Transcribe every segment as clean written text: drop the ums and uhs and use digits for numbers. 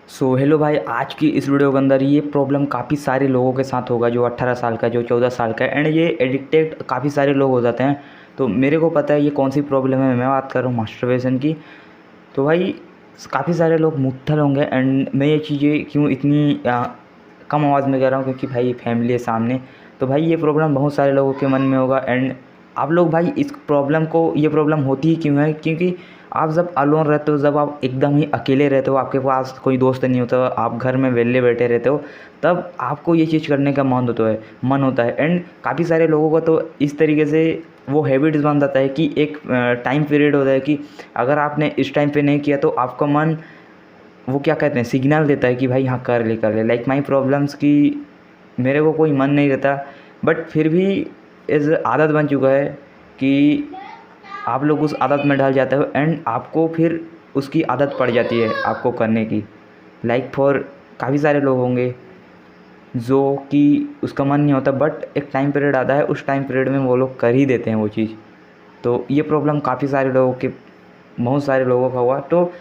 Hello भाई, आज की इस वीडियो के अंदर ये प्रॉब्लम काफ़ी सारे लोगों के साथ होगा, जो 18 साल का, जो 14 साल का है, एंड ये एडिक्टेड काफ़ी सारे लोग हो जाते हैं। तो मेरे को पता है ये कौन सी प्रॉब्लम है। मैं बात कर रहा हूँ मास्टरबेशन की। तो भाई काफ़ी सारे लोग मुट्ठल होंगे, एंड मैं ये चीज़ें क्यों इतनी कम आवाज़ में कह रहा हूँ, क्योंकि भाई फैमिली है सामने। तो भाई ये प्रॉब्लम बहुत सारे लोगों के मन में होगा। एंड आप लोग भाई इस प्रॉब्लम को, ये प्रॉब्लम होती ही क्यों है? क्योंकि आप जब अलोन रहते हो, जब आप एकदम ही अकेले रहते हो, आपके पास कोई दोस्त नहीं होता, आप घर में वेले बैठे रहते हो, तब आपको ये चीज़ करने का मन होता है। एंड काफ़ी सारे लोगों का तो इस तरीके से वो हैबिट्स बन जाता है कि एक टाइम पीरियड होता है कि अगर आपने इस टाइम पे नहीं किया तो आपका मन, वो क्या कहते हैं, सिग्नल देता है कि भाई हाँ कर ले। लाइक माई प्रॉब्लम्स की मेरे को कोई मन नहीं रहता, बट फिर भी इस आदत बन चुका है कि आप लोग उस आदत में ढल जाते हो, एंड आपको फिर उसकी आदत पड़ जाती है आपको करने की। लाइक फॉर काफ़ी सारे लोग होंगे जो कि उसका मन नहीं होता, बट एक टाइम पीरियड आता है, उस टाइम पीरियड में वो लोग कर ही देते हैं वो चीज़। तो ये प्रॉब्लम काफ़ी सारे लोगों के, बहुत सारे लोगों का हुआ। तो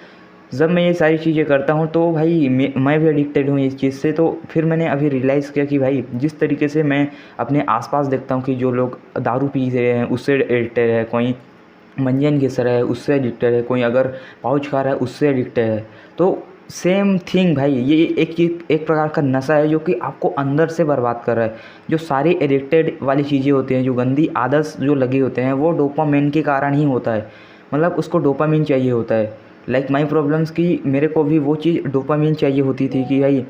जब मैं ये सारी चीज़ें करता हूँ तो भाई मैं भी एडिक्टेड हूँ इस चीज़ से। तो फिर मैंने अभी रियलाइज़ किया कि भाई जिस तरीके से मैं अपने आसपास देखता हूँ कि जो लोग दारू पी रहे हैं उससे एडिक्टेड है, कोई मंजन घिस रहा है उससे एडिक्टेड है, कोई अगर पाउच खा रहा है उससे एडिक्टेड है। तो सेम थिंग भाई, ये एक प्रकार का नशा है जो कि आपको अंदर से बर्बाद कर रहा है। जो सारी एडिक्टेड वाली चीज़ें होती हैं, जो गंदी आदत जो लगे होते हैं, वो डोपामिन के कारण ही होता है। मतलब उसको डोपामिन चाहिए होता है। लाइक माई प्रॉब्लम्स की मेरे को भी वो चीज़ डोपामिन चाहिए होती थी कि भाई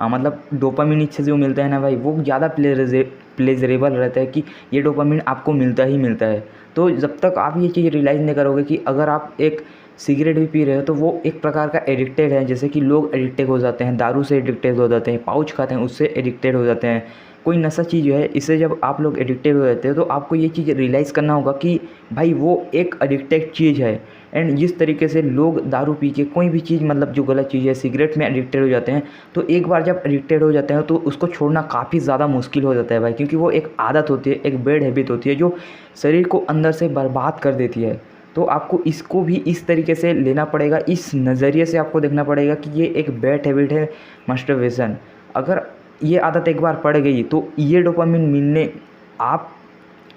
मतलब डोपामिन इससे जो मिलता है ना भाई, वो ज़्यादा प्लेजरेबल रहता है कि ये डोपामिन आपको मिलता ही मिलता है। तो जब तक आप ये चीज़ रियलाइज़ नहीं करोगे कि अगर आप एक सिगरेट भी पी रहे हो तो वो एक प्रकार का एडिक्टेड है, जैसे कि लोग एडिक्टेड हो जाते हैं, दारू से एडिक्टेड हो जाते हैं, पाउच खाते हैं उससे एडिक्टेड हो जाते हैं, कोई नशा चीज़ जो है इससे जब आप लोग एडिक्टेड हो जाते हैं तो आपको ये चीज़ रियलाइज़ करना होगा कि भाई वो एक एडिक्टेड चीज़ है। एंड जिस तरीके से लोग दारू पी के कोई भी चीज़, मतलब जो गलत चीज़ है, सिगरेट में एडिक्टेड हो जाते हैं, तो एक बार जब एडिक्टेड हो जाते हैं तो उसको छोड़ना काफ़ी ज़्यादा मुश्किल हो जाता है भाई, क्योंकि वो एक आदत होती है, एक बैड हैबिट होती है जो शरीर को अंदर से बर्बाद कर देती है। तो आपको इसको भी इस तरीके से लेना पड़ेगा, इस नज़रिए से आपको देखना पड़ेगा कि ये एक बैड हैबिट है मास्टरबेशन। अगर ये आदत एक बार पड़ गई तो ये डोपामिन मिलने, आप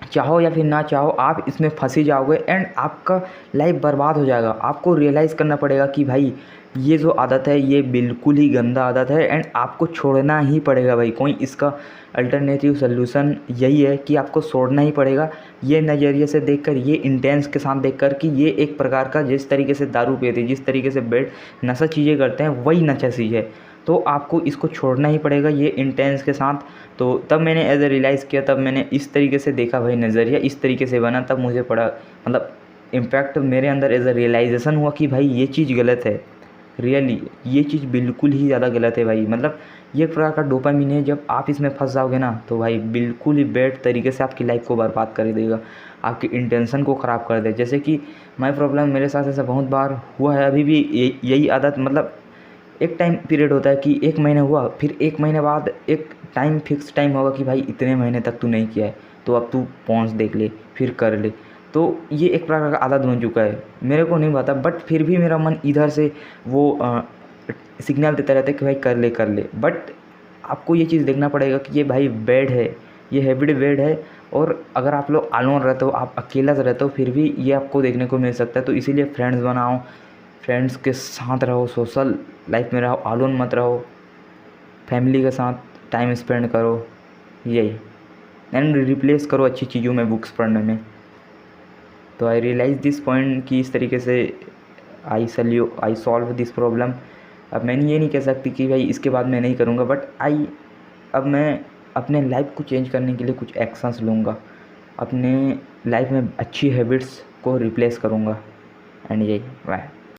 चाहो या फिर ना चाहो, आप इसमें फंसी जाओगे एंड आपका लाइफ बर्बाद हो जाएगा। आपको रियलाइज़ करना पड़ेगा कि भाई ये जो आदत है ये बिल्कुल ही गंदा आदत है, एंड आपको छोड़ना ही पड़ेगा भाई। कोई इसका अल्टरनेटिव सल्यूशन यही है कि आपको छोड़ना ही पड़ेगा। ये नज़रिए से देखकर, ये इंटेंस के साथ देखकर कि ये एक प्रकार का, जिस तरीके से दारू पीते, जिस तरीके से बेड नशा चीज़ें करते हैं, वही नशा चीज़ है। तो आपको इसको छोड़ना ही पड़ेगा ये इंटेंस के साथ। तो तब मैंने एज ए रियलाइज़ किया, तब मैंने इस तरीके से देखा भाई, नज़रिया इस तरीके से बना, तब मुझे पड़ा, मतलब इम्पैक्ट मेरे अंदर एज ए रियलाइजेशन हुआ कि भाई ये चीज़ गलत है। रियली ये चीज़ बिल्कुल ही ज़्यादा गलत है भाई। मतलब ये एक प्रकार का डोपामिन है, जब आप इसमें फंस जाओगे ना तो भाई बिल्कुल ही बैड तरीके से आपकी लाइफ को बर्बाद कर देगा, आपकी इंटेंशन को ख़राब कर दे। जैसे कि माई प्रॉब्लम, मेरे साथ ऐसा बहुत बार हुआ है। अभी भी यही आदत, मतलब एक टाइम पीरियड होता है कि 1 महीना हुआ, फिर 1 महीने बाद एक टाइम, फिक्स टाइम होगा कि भाई इतने महीने तक तू नहीं किया है तो अब तू पॉन्स देख ले, फिर कर ले। तो ये एक प्रकार का आदत बन चुका है, मेरे को नहीं पता, बट फिर भी मेरा मन इधर से वो सिग्नल देता रहता है कि भाई कर ले। बट आपको ये चीज़ देखना पड़ेगा कि ये भाई बैड है, ये हैबिट बैड है। और अगर आप लोग अलोन रहते हो, आप अकेला रहते हो, फिर भी ये आपको देखने को मिल सकता है। तो इसीलिए फ्रेंड्स बनाओ, फ्रेंड्स के साथ रहो, सोशल लाइफ में रहो, अलोन मत रहो, फैमिली के साथ टाइम स्पेंड करो, यही। एंड रिप्लेस करो अच्छी चीज़ों में, बुक्स पढ़ने में। तो आई रियलाइज़ दिस पॉइंट कि इस तरीके से आई सॉल्व दिस प्रॉब्लम। अब मैंने ये नहीं कह सकती कि भाई इसके बाद मैं नहीं करूँगा, बट अब मैं अपने लाइफ को चेंज करने के लिए कुछ एक्शंस लूँगा, अपने लाइफ में अच्छी हैबिट्स को रिप्लेस करूँगा। एंड यही वाह।